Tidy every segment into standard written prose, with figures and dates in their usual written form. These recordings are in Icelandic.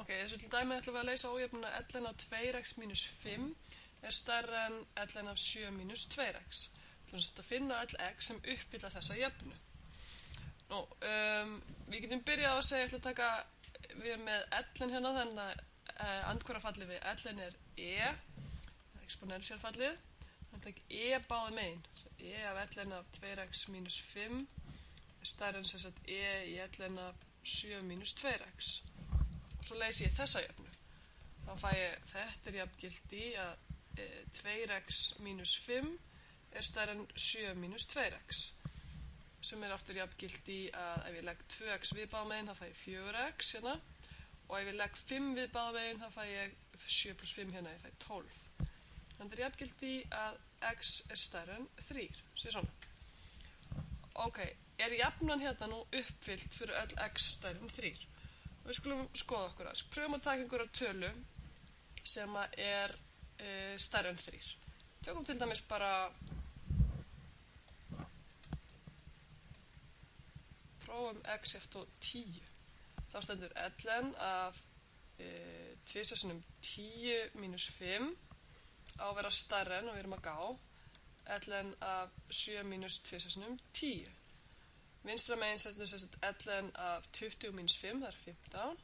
Ok, þessu til dæmi ætlum við að leysa ójöfnuna ln af 2x mínus 5 er stærra en ln af 7 mínus 2x. Þú veist að finna öll x sem uppfylla þessa jöfnu. Nú, við getum byrjað á að segja, ég ætla að taka við með ln hérna, þannig að andhverfafallið við ln er e, exponentialfallið, þannig að taka e báðum megin. E af ln af 2x mínus 5 er stærra en sem sagt e í ln af 7 mínus 2x. Og svo leysi ég þessa jöfnu. Þá fæ ég, þetta er jafngilt í að 2x mínus 5 er stærra en 7 mínus 2x. Sem er aftur jafngilt í að ef ég legg 2x við báðum megin þá fæ ég 4x hérna. Og ef ég legg 5 við báðum megin þá fæ ég 7 plus 5 hérna, ég fæ 12. Þannig er jafngilt í að x er stærra en 3. Sér svona. Ok, er jafnan hérna nú uppfyllt fyrir öll x stærra en 3? Og við skulum skoða okkur aðeins. Pröfum að taka einhverja tölu sem er stærra en 3. Tökum til dæmis bara prófum x eftir 10. Þá stendur ln af 2 sinnum 10 mínus 5 á að vera stærra en og við erum að gá ln af 7 mínus 2 sinnum 10. Vinstra megin stendur ln af 20 mínus 5, það er 15.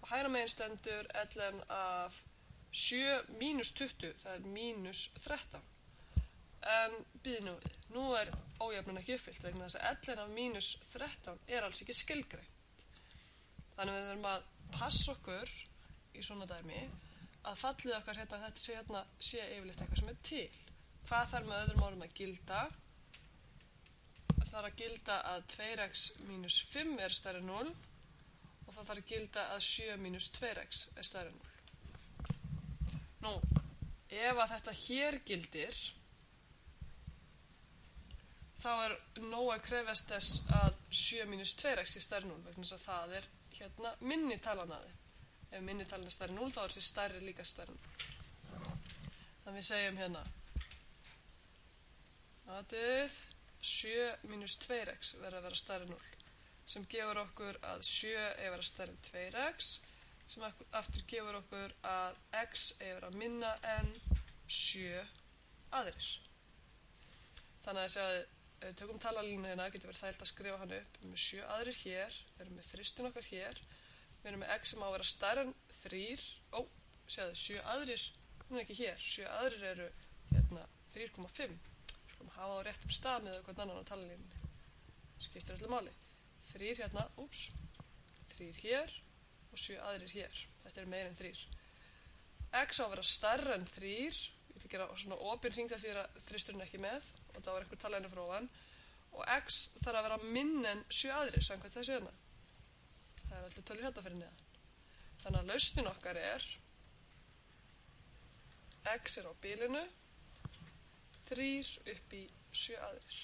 Og hægra megin stendur ln af 7 mínus 20, það er mínus 13. En býð nú er ójöfnan ekki uppfyllt vegna þess að ln af mínus 13 er alls ekki skilgreint. Þannig við þurfum að passa okkur í svona dæmi að fallið okkar hérna, þetta sé yfirleitt eitthvað sem er til. Hvað þarf með öðrum orðum að gilda? Það þarf að gilda að 2x mínus 5 er stærra en 0 og það þarf að gilda að 7 mínus 2x er stærra en 0. Nú, ef að þetta hér gildir, þá er nóg að krefjast þess að 7 mínus 2x er stærra en 0 vegna þess að það er hérna minni talan að þið. Ef minni talan er stærra en 0 þá er þessi stærri líka stærra en 0. Þannig við segjum hérna aðið 7 mínus 2x verður að vera stærra en 0 sem gefur okkur að 7 eigi að vera stærra en 2x sem aftur gefur okkur að x eigi að vera minna en 7 aðrir. Þannig að segja ef við tökum talalínu hérna getur verið þægilt að skrifa hann upp. Við erum með 7 aðrir hér, við erum með þristin okkar hér, við erum með x sem á að vera stærra en 3. Segja 7 aðrir, hún er ekki hér, 7 aðrir eru hérna 3,5. Hafa á réttum stað með eitthvað annan á talalínunni. Skiptir öllu máli. 3 hérna, 3 hér og 7 aðrir hér. Þetta er meira en 3. X á að vera stærra en 3. Ég ætla að gera svona opinn hring þegar því að þristurinn ekki með og það var einhver talalínu frá ofan. Og x þarf að vera minna en 7 aðrir samkvæmt þessu hérna. Það er alltaf tölur hérna fyrir neðan. Þannig að lausnin okkar er x er á bilinu 3 upp í 7 aðrir.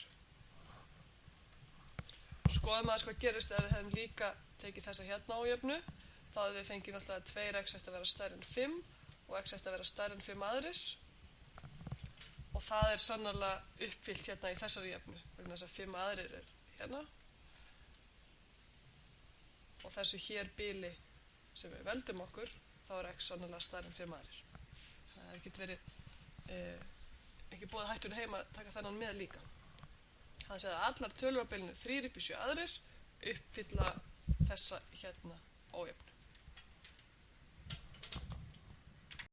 Skoðum aðeins hvað gerist ef við hefum líka tekið þessa hérna ójöfnu. Þá hefum við fengið náttúrulega 2x ætti að vera stærra en 5 og x ætti að vera stærra en 5 aðrir. Og það er sannarlega uppfyllt hérna í þessari jöfnu vegna þess að 5 aðrir er hérna. Og þessu hér bili sem við veldum okkur, þá er x sannarlega stærra en 5 aðrir. Það getur verið ekki búið hættur heima að taka þennan með líka. Þannig að allar tölur á bilinu 3 upp í 7 aðrir uppfylla þessa hérna ójöfnu.